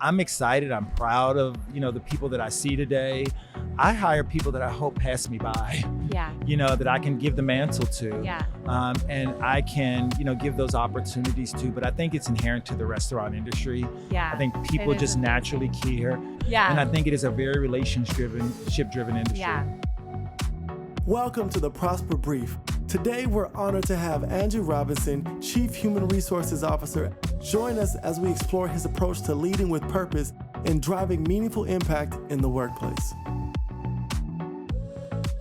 I'm excited. I'm proud of, the people that I see today. I hire people that I hope pass me by, Yeah. that I can give the mantle to. Yeah. And I can, give those opportunities to. But I think it's inherent to the restaurant industry. Yeah. I think people just naturally care. Yeah. And I think it is a very relationship-driven industry. Yeah. Welcome to the Prosper Brief. Today, we're honored to have Andrew Robinson, Chief Human Resources Officer, join us as we explore his approach to leading with purpose and driving meaningful impact in the workplace.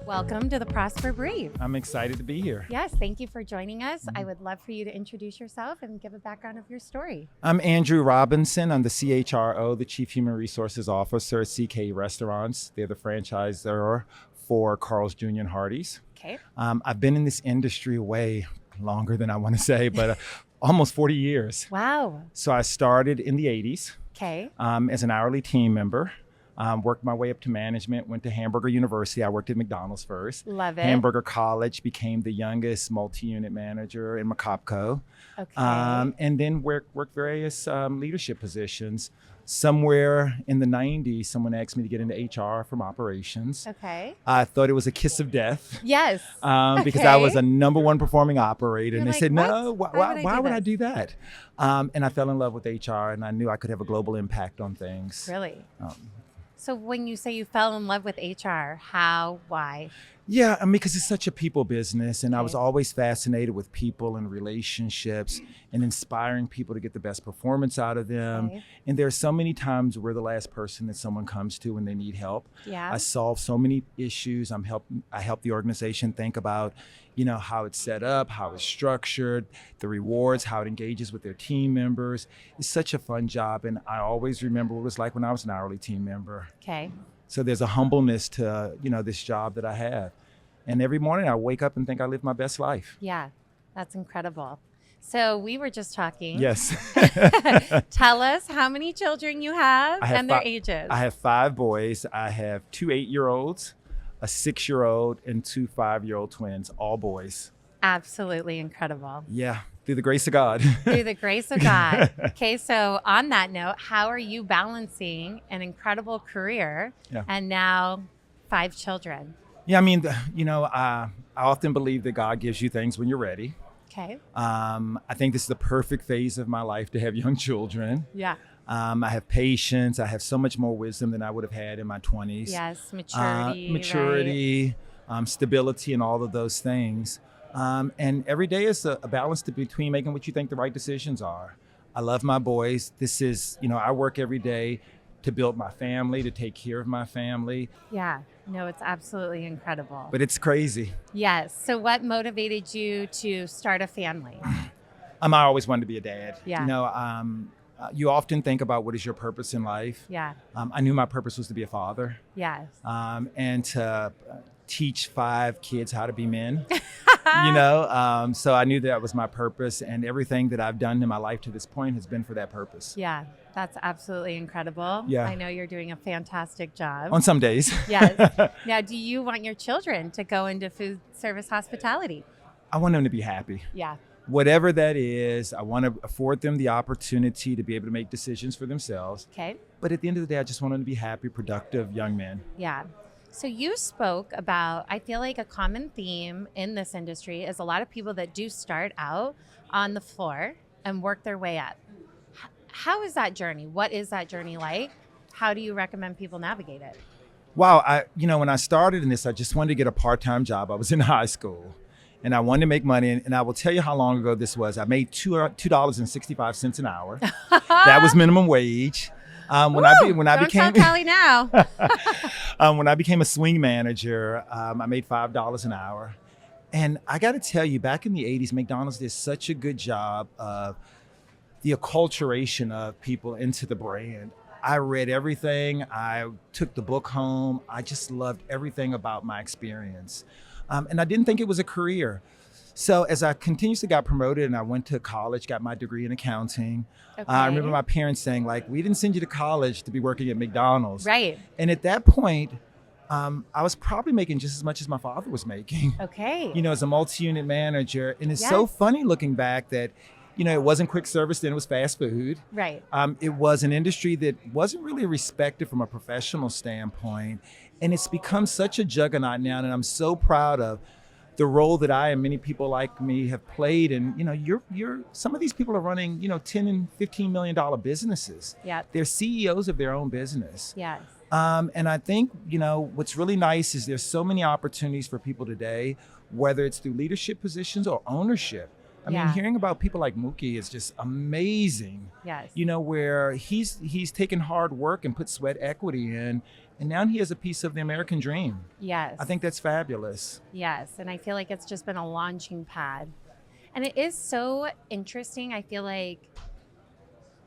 Welcome to the Prosper Brief. I'm excited to be here. Yes, thank you for joining us. I would love for you to introduce yourself and give a background of your story. I'm Andrew Robinson. I'm the CHRO, the Chief Human Resources Officer at CK Restaurants. They're the franchisor for Carl's Jr. and Hardee's. Okay. I've been in this industry way longer than I want to say, but almost 40 years. Wow. So I started in the 80s Okay. as an hourly team member. Worked my way up to management, went to Hamburger University. I worked at McDonald's first. Love it. Hamburger College, became the youngest multi-unit manager in McCopco. Okay. And then worked various leadership positions. Somewhere in the 90s, someone asked me to get into HR from operations. Okay. I thought it was a kiss of death. Yes. Because I was a #1 performing operator. You're and they like, said, "What? no, why would I this?" do that? And I fell in love with HR, and I knew I could have a global impact on things. Really? Um, So when you say you fell in love with HR, how, why? Yeah, I mean, because it's such a people business, and I was Okay. always fascinated with people and relationships and inspiring people to get the best performance out of them. Okay. And there are so many times we're the last person that someone comes to when they need help. Yeah. I solve so many issues. I help the organization think about, how it's set up, how it's structured, the rewards, how it engages with their team members. It's such a fun job, and I always remember what it was like when I was an hourly team member. Okay. So there's a humbleness to, this job that I have. And every morning I wake up and think I live my best life. Yeah, that's incredible. So we were just talking. Yes. Tell us how many children you have and their ages. I have 5 boys. I have 2 8-year-olds, a 6-year-old, and 2 5-year-old twins, all boys. Absolutely incredible. Yeah, through the grace of God. Through the grace of God. Okay, so on that note, how are you balancing an incredible career and now 5 children? Yeah, I mean, I often believe that God gives you things when you're ready. Okay. I think this is the perfect phase of my life to have young children. Yeah. I have patience. I have so much more wisdom than I would have had in my 20s. Yes, maturity. Maturity, stability, and all of those things. And every day is a balance between making what you think the right decisions are. I love my boys. This is, I work every day to build my family, to take care of my family. Yeah. No, it's absolutely incredible. But it's crazy. Yes. So what motivated you to start a family? I always wanted to be a dad. Yeah. You often think about what is your purpose in life. Yeah. I knew my purpose was to be a father. Yes. And to teach 5 kids how to be men. So I knew that was my purpose, and everything that I've done in my life to this point has been for that purpose. Yeah, that's absolutely incredible. Yeah. I know you're doing a fantastic job. On some days. Yes. Now, do you want your children to go into food service hospitality? I want them to be happy. Yeah. Whatever that is, I want to afford them the opportunity to be able to make decisions for themselves. Okay. But at the end of the day, I just want them to be happy, productive young men. Yeah. So you spoke about, I feel like a common theme in this industry is a lot of people that do start out on the floor and work their way up. How is that journey? What is that journey like? How do you recommend people navigate it? Wow, when I started in this, I just wanted to get a part-time job. I was in high school and I wanted to make money. And I will tell you how long ago this was. I made $2.65 an hour. That was minimum wage. When I became Tally now. when I became a swing manager, I made $5 an hour. And I got to tell you, back in the 80s, McDonald's did such a good job of the acculturation of people into the brand. I read everything. I took the book home. I just loved everything about my experience. And I didn't think it was a career. So as I continuously got promoted and I went to college, got my degree in accounting, I remember my parents saying, we didn't send you to college to be working at McDonald's. Right. And at that point, I was probably making just as much as my father was making. Okay. As a multi-unit manager. And it's so funny looking back that it wasn't quick service then, it was fast food. Right. It was an industry that wasn't really respected from a professional standpoint. And it's become such a juggernaut now, and I'm so proud of the role that I and many people like me have played. And you're some of these people are running 10 and $15 million businesses. Yeah. They're CEOs of their own business. Yes. And I think what's really nice is there's so many opportunities for people today, whether it's through leadership positions or ownership. I mean, hearing about people like Mookie is just amazing. Yes. Where he's taken hard work and put sweat equity in, and now he has a piece of the American dream. Yes. I think that's fabulous. Yes. And I feel like it's just been a launching pad. And it is so interesting. I feel like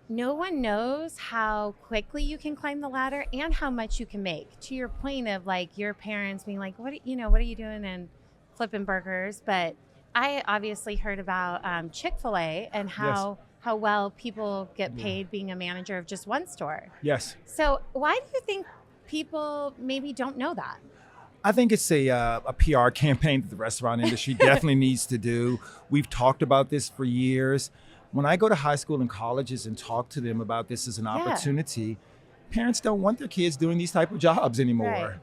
no one knows how quickly you can climb the ladder and how much you can make. To your point of like your parents being like, what are you doing and flipping burgers? But I obviously heard about Chick-fil-A and how well people get paid being a manager of just one store. Yes. So why do you think people maybe don't know that? I think it's a PR campaign that the restaurant industry definitely needs to do. We've talked about this for years. When I go to high school and colleges and talk to them about this as an opportunity, parents don't want their kids doing these type of jobs anymore. Right.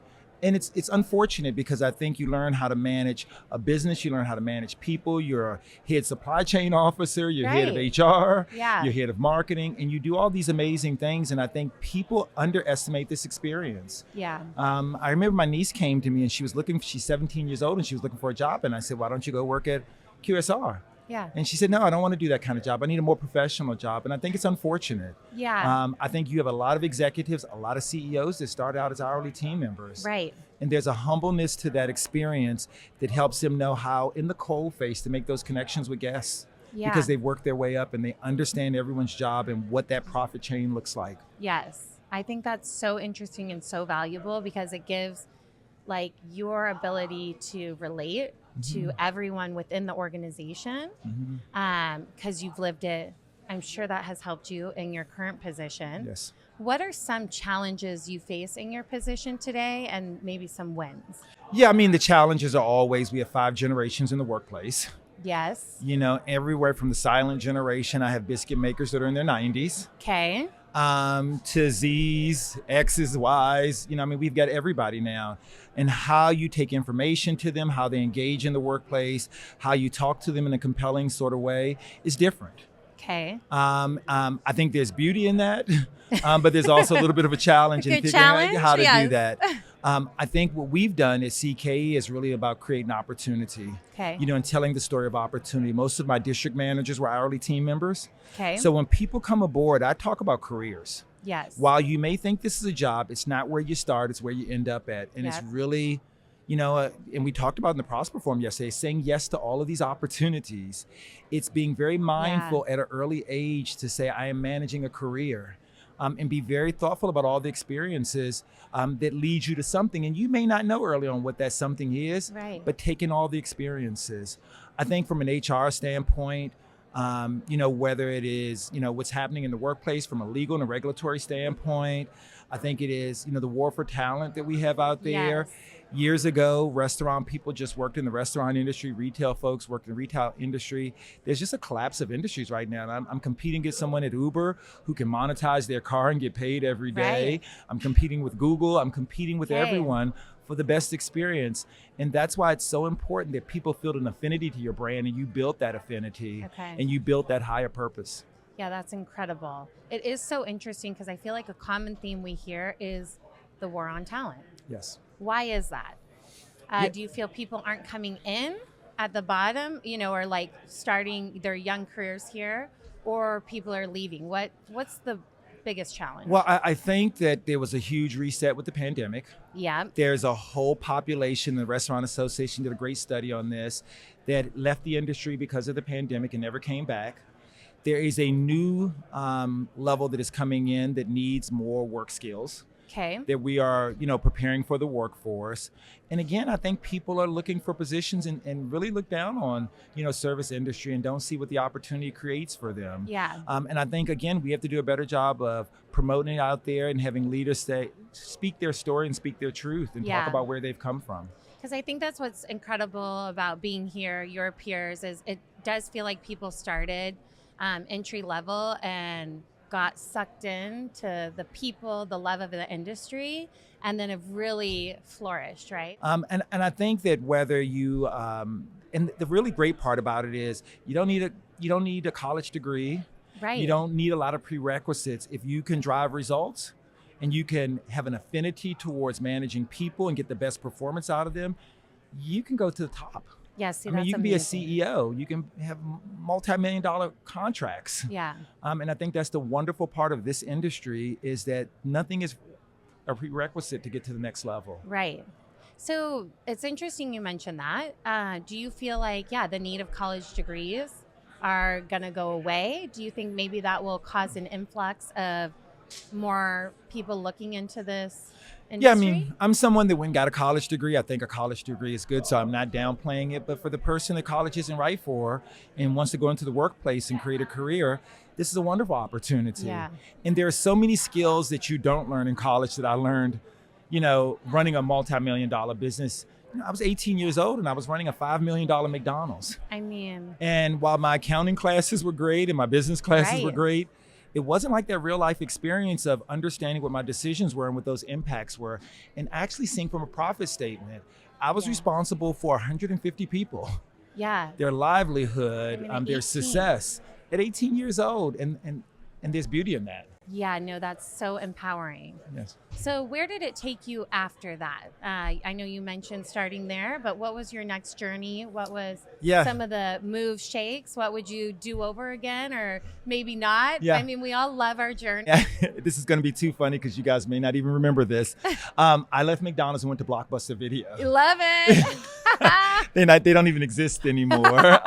And it's unfortunate because I think you learn how to manage a business, you learn how to manage people. You're a head supply chain officer, you're head of HR, you're head of marketing, and you do all these amazing things. And I think people underestimate this experience. Yeah. I remember my niece came to me and she's 17 years old and she was looking for a job. And I said, why don't you go work at QSR? Yeah. And she said, no, I don't want to do that kind of job. I need a more professional job. And I think it's unfortunate. Yeah. I think you have a lot of executives, a lot of CEOs that start out as hourly team members. Right. And there's a humbleness to that experience that helps them know how, in the cold face, to make those connections with guests. Yeah. Because they've worked their way up and they understand everyone's job and what that profit chain looks like. Yes. I think that's so interesting and so valuable because it gives like your ability to relate to everyone within the organization because you've lived it. I'm sure that has helped you in your current position. Yes. What are some challenges you face in your position today and maybe some wins? Yeah, I mean, the challenges are always, we have 5 generations in the workplace. Yes. Everywhere from the silent generation, I have biscuit makers that are in their 90s. Okay. To Z's, X's, Y's, we've got everybody now. And how you take information to them, how they engage in the workplace, how you talk to them in a compelling sort of way is different. Okay. I think there's beauty in that, but there's also a little bit of a challenge in figuring out how to do that. I think what we've done at CKE is really about creating opportunity. Okay. And telling the story of opportunity. Most of my district managers were hourly team members. Okay. So when people come aboard, I talk about careers. Yes. While you may think this is a job, it's not where you start, it's where you end up at. And it's really, and we talked about in the Prosper Forum yesterday, saying yes to all of these opportunities. It's being very mindful at an early age to say, I am managing a career. And be very thoughtful about all the experiences that lead you to something. And you may not know early on what that something is, but taking all the experiences. I think from an HR standpoint, whether it is, what's happening in the workplace from a legal and a regulatory standpoint, I think it is, the war for talent that we have out there. Yes. Years ago, restaurant people just worked in the restaurant industry, retail folks worked in the retail industry. There's just a collapse of industries right now. And I'm competing against someone at Uber who can monetize their car and get paid every day. Right. I'm competing with Google. I'm competing with everyone for the best experience. And that's why it's so important that people feel an affinity to your brand and you built that affinity and you built that higher purpose. Yeah, that's incredible. It is so interesting because I feel like a common theme we hear is the war on talent. Yes. Why is that? Do you feel people aren't coming in at the bottom, or like starting their young careers here, or people are leaving? What's the biggest challenge? Well, I think that there was a huge reset with the pandemic. Yeah. There's a whole population, the Restaurant Association did a great study on this, that left the industry because of the pandemic and never came back. There is a new level that is coming in that needs more work skills. Okay. That we are, preparing for the workforce. And again, I think people are looking for positions and really look down on, service industry and don't see what the opportunity creates for them. Yeah. And I think, again, we have to do a better job of promoting it out there and having leaders speak their story and speak their truth and talk about where they've come from. Because I think that's what's incredible about being here, your peers, is it does feel like people started entry level and got sucked into the people, the love of the industry, and then have really flourished, right? And I think that whether you and the really great part about it is you don't need a college degree. Right. You don't need a lot of prerequisites. If you can drive results and you can have an affinity towards managing people and get the best performance out of them, you can go to the top. Yes, I mean, you can be a CEO. You can have multi-million-dollar contracts. Yeah. And I think that's the wonderful part of this industry is that nothing is a prerequisite to get to the next level. Right. So it's interesting you mentioned that. Do you feel like, the need of college degrees are going to go away? Do you think maybe that will cause an influx of more people looking into this industry? Yeah, I mean, I'm someone that went and got a college degree. I think a college degree is good, so I'm not downplaying it. But for the person that college isn't right for and wants to go into the workplace and create a career, this is a wonderful opportunity. Yeah. And there are so many skills that you don't learn in college that I learned, running a multi-million-dollar business. I was 18 years old and I was running a $5 million McDonald's. I mean, And while my accounting classes were great and my business classes were Right. great, it wasn't like that real life experience of understanding what my decisions were and what those impacts were and actually seeing from a profit statement. I was Yeah. responsible for 150 people, yeah. their livelihood, I mean, at their 18. success at 18 years old. And there's beauty in that. Yeah, no, that's so empowering. Yes. So where did it take you after that? I know you mentioned starting there, but what was your next journey? What was Yeah. some of the moves, shakes? What would you do over again or maybe not? Yeah. I mean, we all love our journey. This is going to be too funny because you guys may not even remember this. I left McDonald's and went to Blockbuster Video. Love it. They don't even exist anymore.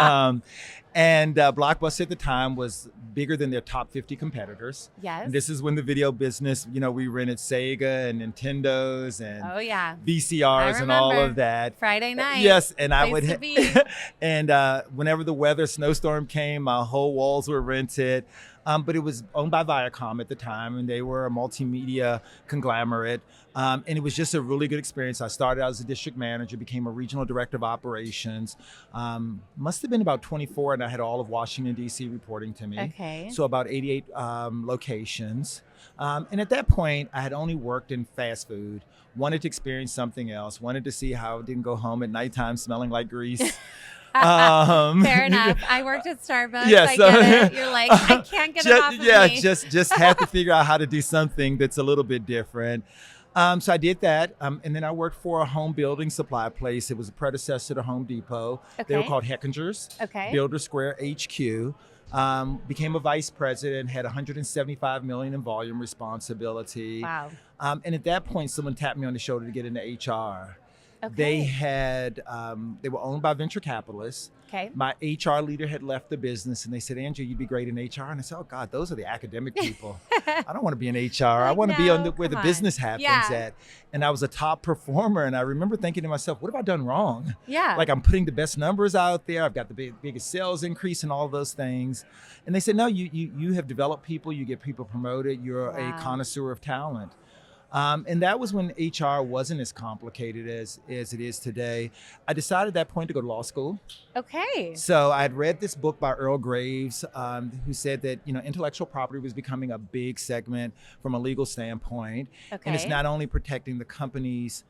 And Blockbuster at the time was bigger than their top 50 competitors. Yes. And this is when the video business, we rented Sega and Nintendos and Oh, yeah. VCRs and all remember. of that. Friday night. Yes, and I Place would to be. and whenever the weather snowstorm came, my whole walls were rented. But it was owned by Viacom at the time, and they were a multimedia conglomerate. And it was just a really good experience. I started out as a district manager, became a regional director of operations. Must have been about 24, and I had all of Washington, D.C. reporting to me. Okay. So about 88 locations. And at that point, I had only worked in fast food, wanted to experience something else, wanted to see how it didn't go home at nighttime smelling like grease. Fair enough. I worked at Starbucks. Yeah, I so- get it. You're like, I can't get it off of me. just had to figure out how to do something that's a little bit different. So I did that, and then I worked for a home building supply place. It was a predecessor to Home Depot. They were Okay. called Heckinger's, Okay. Builder Square HQ. Became a vice president, had 175 million in volume responsibility. Wow. And at that point, someone tapped me on the shoulder to get into HR. Okay. They were owned by venture capitalists. Okay. My HR leader had left the business and they said, Andrew, you'd be great in HR. And I said, oh God, those are the academic people. I don't want to be in HR. I Like, want to be no, where the come business on. happens Yeah. at. And I was a top performer. And I remember thinking to myself, what have I done wrong? Yeah. Like I'm putting the best numbers out there. I've got the biggest sales increase and all of those things. And they said, no, you have developed people. You get people promoted. You're a Wow. connoisseur of talent. And that was when HR wasn't as complicated as it is today. I decided at that point to go to law school. Okay. So I had read this book by Earl Graves, who said that intellectual property was becoming a big segment from a legal standpoint, and it's Okay. not only protecting the company's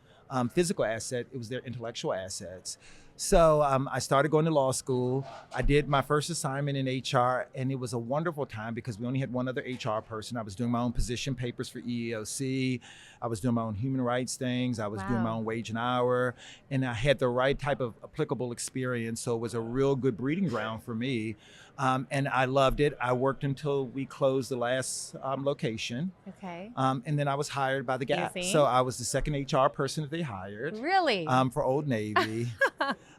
physical asset; it was their intellectual assets. So I started going to law school. I did my first assignment in HR, and it was a wonderful time because we only had one other HR person. I was doing my own position papers for EEOC. I was doing my own human rights things. I was doing my Wow. own wage and hour, and I had the right type of applicable experience. So it was a real good breeding ground for me. And I loved it. I worked until we closed the last location. Okay. And then I was hired by the Gap. Easy. So I was the second HR person that they hired Really? for Old Navy.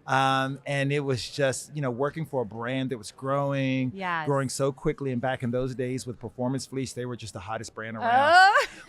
And it was just, working for a brand that was growing, Yes. growing so quickly. And back in those days with Performance Fleece, they were just the hottest brand around.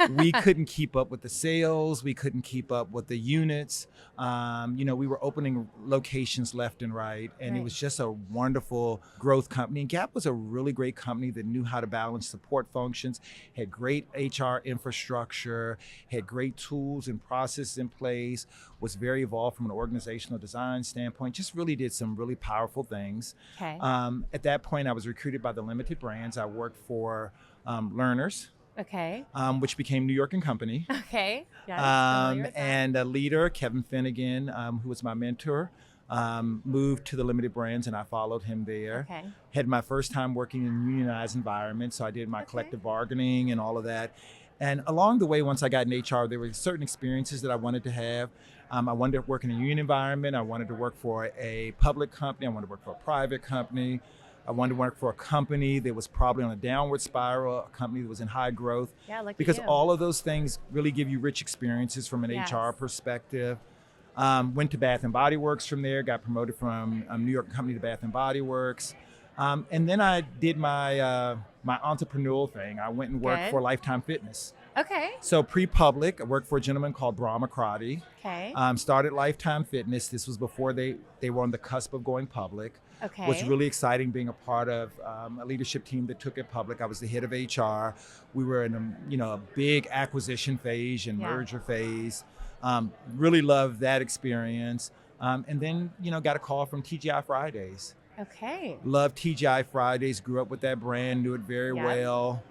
Oh. We couldn't keep up with the sales. We couldn't keep up with the units. We were opening locations left and right. And it Right. was just a wonderful growth company. And Gap was a really great company that knew how to balance support functions, had great HR infrastructure, had great tools and processes in place, was very evolved from an organizational design standpoint. standpoint, just really did some really powerful things. Okay. At that point, I was recruited by the Limited Brands. I worked for Learners, Okay. which became New York and Company. Okay. Yes. Familiar with that. And a leader, Kevin Finnegan, who was my mentor, moved to the Limited Brands, and I followed him there. Okay. Had my first time working in a unionized environment, so I did my collective bargaining and all of that. And along the way, once I got in HR, there were certain experiences that I wanted to have. I wanted to work in a union environment. I wanted to work for a public company. I wanted to work for a private company. I wanted to work for a company that was probably on a downward spiral, a company that was in high growth. Yeah, look because at you. all of those things really give you rich experiences from an Yes. HR perspective. Went to Bath and Body Works from there, got promoted from New York company to Bath and Body Works. And then I did my my entrepreneurial thing. I went and worked Good. for Lifetime Fitness. Okay. So pre-public, I worked for a gentleman called Brahma Krati. Okay. Started Lifetime Fitness. This was before they were on the cusp of going public. Okay. Was really exciting being a part of a leadership team that took it public. I was the head of HR. We were in a big acquisition phase and Yeah. merger phase. Really loved that experience. And then got a call from TGI Fridays. Okay. Loved TGI Fridays. Grew up with that brand. Knew it very Yeah. well.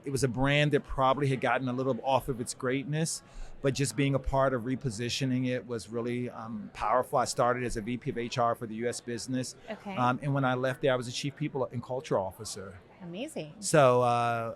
It was a brand that probably had gotten a little off of its greatness, but just being a part of repositioning it was really powerful. I started as a VP of HR for the U.S. business. Okay. And when I left there, I was a Chief People and Culture Officer. Amazing. So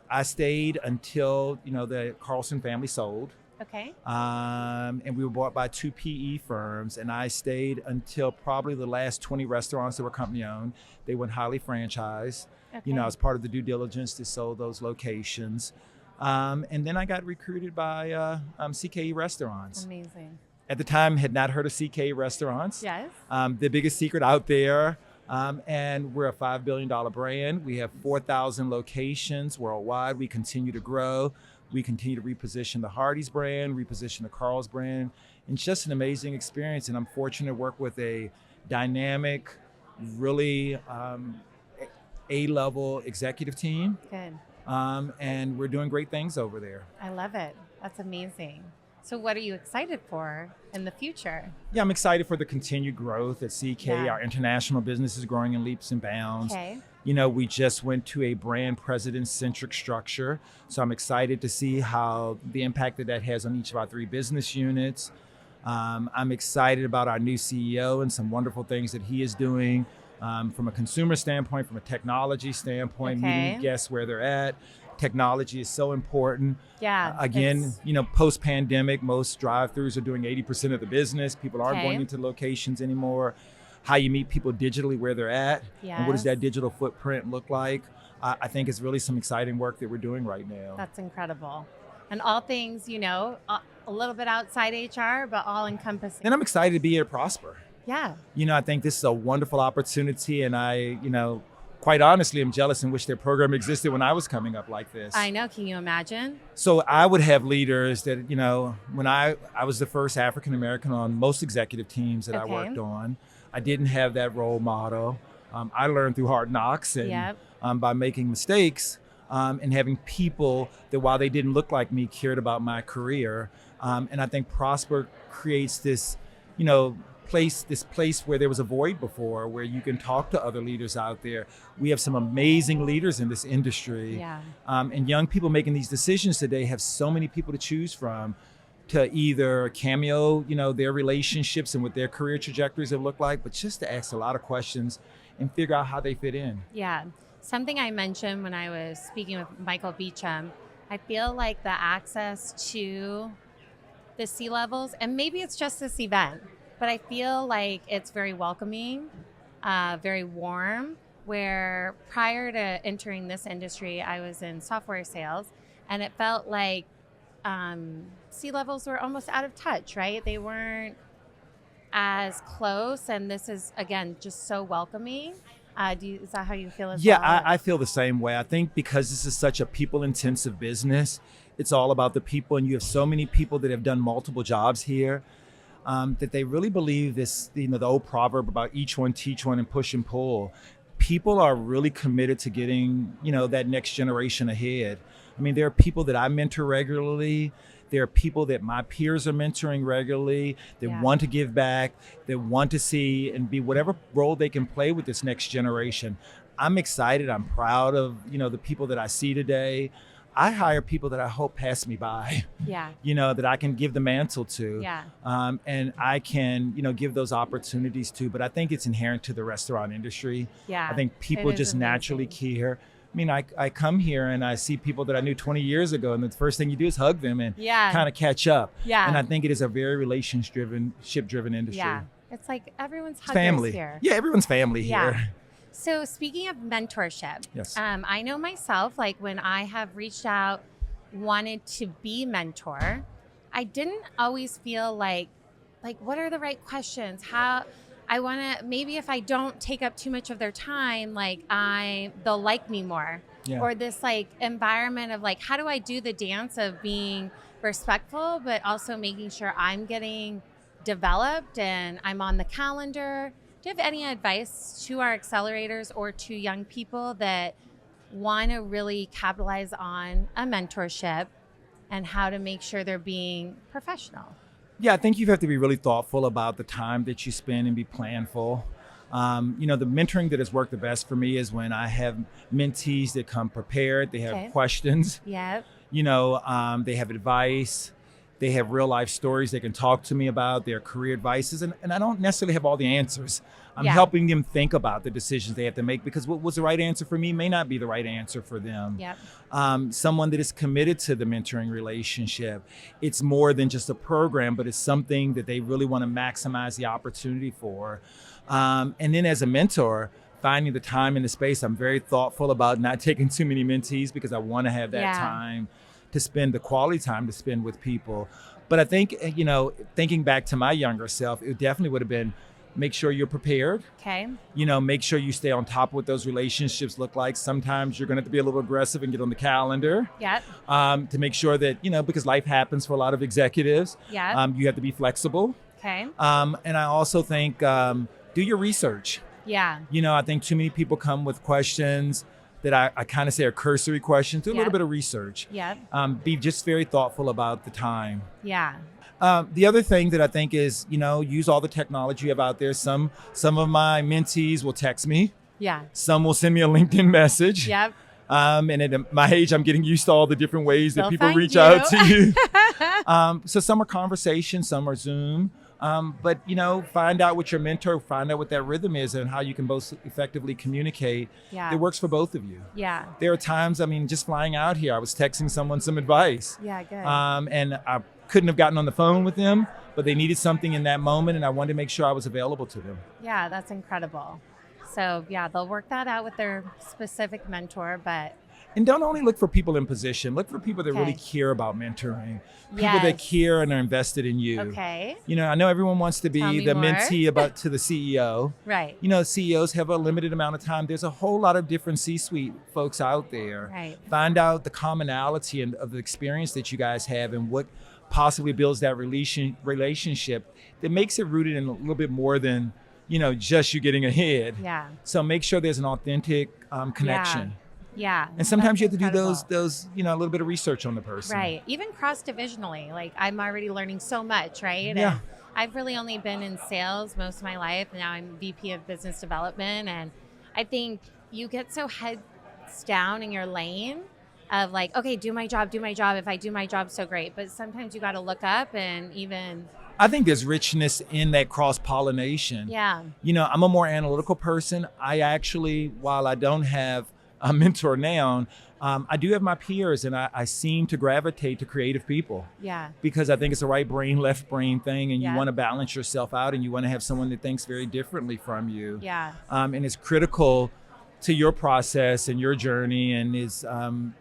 I stayed until, the Carlson family sold. Okay. And we were bought by 2 PE firms, and I stayed until probably the last 20 restaurants that were company owned. They went highly franchised. Okay. I was part of the due diligence to sell those locations. And then I got recruited by CKE Restaurants. Amazing. At the time, had not heard of CKE Restaurants. Yes. The biggest secret out there. And we're a $5 billion brand. We have 4,000 locations worldwide. We continue to grow. We continue to reposition the Hardee's brand, reposition the Carl's brand. And it's just an amazing experience. And I'm fortunate to work with a dynamic, really A-level executive team. Good. And we're doing great things over there. I love it. That's amazing. So what are you excited for in the future? Yeah, I'm excited for the continued growth at CK. Yeah. Our international business is growing in leaps and bounds. Okay. We just went to a brand president-centric structure. So I'm excited to see how the impact that has on each of our 3 business units. I'm excited about our new CEO and some wonderful things that he is doing from a consumer standpoint, from a technology standpoint, Okay. meeting guests where they're at. Technology is so important. Yeah. Again, post-pandemic, most drive-thrus are doing 80% of the business. People aren't Okay. going into locations anymore. How you meet people digitally where they're at, and what does Yes. that digital footprint look like? I think it's really some exciting work that we're doing right now. That's incredible. And all things, a little bit outside HR, but all encompassing. And I'm excited to be here at Prosper. Yeah. I think this is a wonderful opportunity, and I, quite honestly, I'm jealous and wish their program existed when I was coming up like this. I know. Can you imagine? So I would have leaders that, when I was the first African American on most executive teams that I Okay. worked on, I didn't have that role model. I learned through hard knocks and Yep. by making mistakes and having people that, while they didn't look like me, cared about my career. And I think Prosper creates this, place where there was a void before, where you can talk to other leaders out there. We have some amazing leaders in this industry. Yeah. And young people making these decisions today have so many people to choose from to either cameo, their relationships and what their career trajectories have looked like, but just to ask a lot of questions and figure out how they fit in. Yeah. Something I mentioned when I was speaking with Michael Beecham, I feel like the access to the C-levels, and maybe it's just this event, but I feel like it's very welcoming, very warm, where prior to entering this industry, I was in software sales, and it felt like C-levels were almost out of touch, right? They weren't as close, and this is, again, just so welcoming. Is that how you feel as Yeah, well? I feel the same way. I think because this is such a people-intensive business, it's all about the people, and you have so many people that have done multiple jobs here that they really believe this, the old proverb about each one teach one and push and pull. People are really committed to getting, that next generation ahead. I mean, there are people that I mentor regularly There are people that my peers are mentoring regularly that want to give back, that want to see and be whatever role they can play with this next generation. I'm excited. I'm proud of, the people that I see today. I hire people that I hope pass me by, that I can give the mantle to, and I can, give those opportunities to. But I think it's inherent to the restaurant industry. I think people just naturally care. I mean, I come here and I see people that I knew 20 years ago, and the first thing you do is hug them and kind of catch up. And I think it is a very relationship-driven industry. Yeah, it's like everyone's family here. Yeah, everyone's family here. So speaking of mentorship, yes. I know myself, like when I have reached out, wanted to be mentor, I didn't always feel like what are the right questions? How I want to, maybe if I don't take up too much of their time, they'll like me more. Or this environment of how do I do the dance of being respectful, but also making sure I'm getting developed and I'm on the calendar. Do you have any advice to our accelerators or to young people that want to really capitalize on a mentorship and how to make sure they're being professional? Yeah, I think you have to be really thoughtful about the time that you spend and be planful. The mentoring that has worked the best for me is when I have mentees that come prepared. They have questions. They have advice. They have real life stories they can talk to me about, their career advices. And I don't necessarily have all the answers. I'm helping them think about the decisions they have to make, because what was the right answer for me may not be the right answer for them. Someone that is committed to the mentoring relationship. It's more than just a program, but it's something that they really want to maximize the opportunity for. And then as a mentor, finding the time and the space, I'm very thoughtful about not taking too many mentees because I want to have that time to spend, the quality time to spend with people. But I think, thinking back to my younger self, it definitely would have been, make sure you're prepared. Make sure you stay on top of what those relationships look like. Sometimes you're going to have to be a little aggressive and get on the calendar. To make sure that, because life happens for a lot of executives. You have to be flexible. And I also think, do your research. I think too many people come with questions that I kind of say are cursory questions. Do a little bit of research. Be just very thoughtful about the time. The other thing that I think is, use all the technology you have out there. Some of my mentees will text me. Some will send me a LinkedIn message. And at my age, I'm getting used to all the different ways that people reach out to you. So some are conversations, some are Zoom. But, find out what your mentor, find out what that rhythm is and how you can both effectively communicate. It works for both of you. There are times, just flying out here, I was texting someone some advice. Good. And I couldn't have gotten on the phone with them, but they needed something in that moment, and I wanted to make sure I was available to them. That's incredible. So, they'll work that out with their specific mentor, but... And don't only look for people in position. Look for people that really care about mentoring. People that care and are invested in you. I know everyone wants to be the mentee to the CEO. CEOs have a limited amount of time. There's a whole lot of different C-suite folks out there. Find out the commonality of the experience that you guys have and what possibly builds that relationship that makes it rooted in a little bit more than, just you getting ahead. So make sure there's an authentic connection. And sometimes you have to do those, a little bit of research on the person. Even cross-divisionally, I'm already learning so much, right? And I've really only been in sales most of my life. Now I'm VP of business development. And I think you get so heads down in your lane of okay, do my job. If I do my job, so great. But sometimes you got to look up and even... I think there's richness in that cross-pollination. I'm a more analytical person. I actually, while I don't have a mentor now, I do have my peers, and I seem to gravitate to creative people. Because I think it's a right brain, left brain thing, and you want to balance yourself out, and you want to have someone that thinks very differently from you. And it's critical to your process and your journey, and is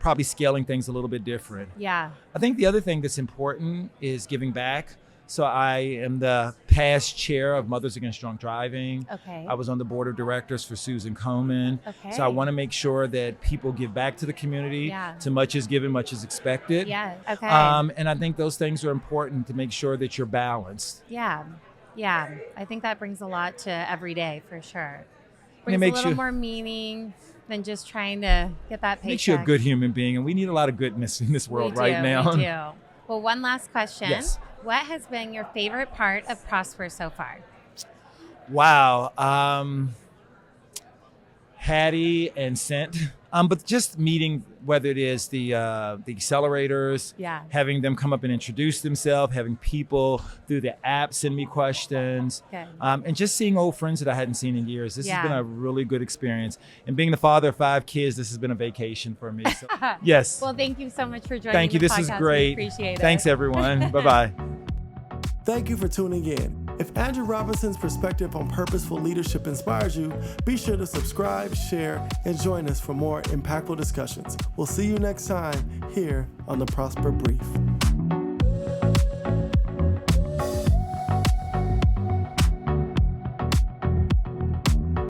probably scaling things a little bit different. I think the other thing that's important is giving back. So I am the past chair of Mothers Against Drunk Driving. I was on the board of directors for Susan Komen. So I want to make sure that people give back to the community. Too much is given, much is expected. And I think those things are important to make sure that you're balanced. I think that brings a lot to every day for sure. Brings a little more meaning than just trying to get that paycheck. Makes you a good human being, and we need a lot of goodness in this world right now. We do. Well, one last question. Yes. What has been your favorite part of Prosper so far? Wow. Hattie and Scent. But just meeting, whether it is the accelerators, Yeah. having them come up and introduce themselves, having people through the app send me questions, Good. and just seeing old friends that I hadn't seen in years. This Yeah. has been a really good experience. And being the father of 5 kids, this has been a vacation for me. So, yes. Well, thank you so much for joining Thank you. the This is podcast. great. We appreciate it. Thanks, everyone. Bye-bye. Thank you for tuning in. If Andrew Robinson's perspective on purposeful leadership inspires you, be sure to subscribe, share, and join us for more impactful discussions. We'll see you next time here on the Prosper Brief.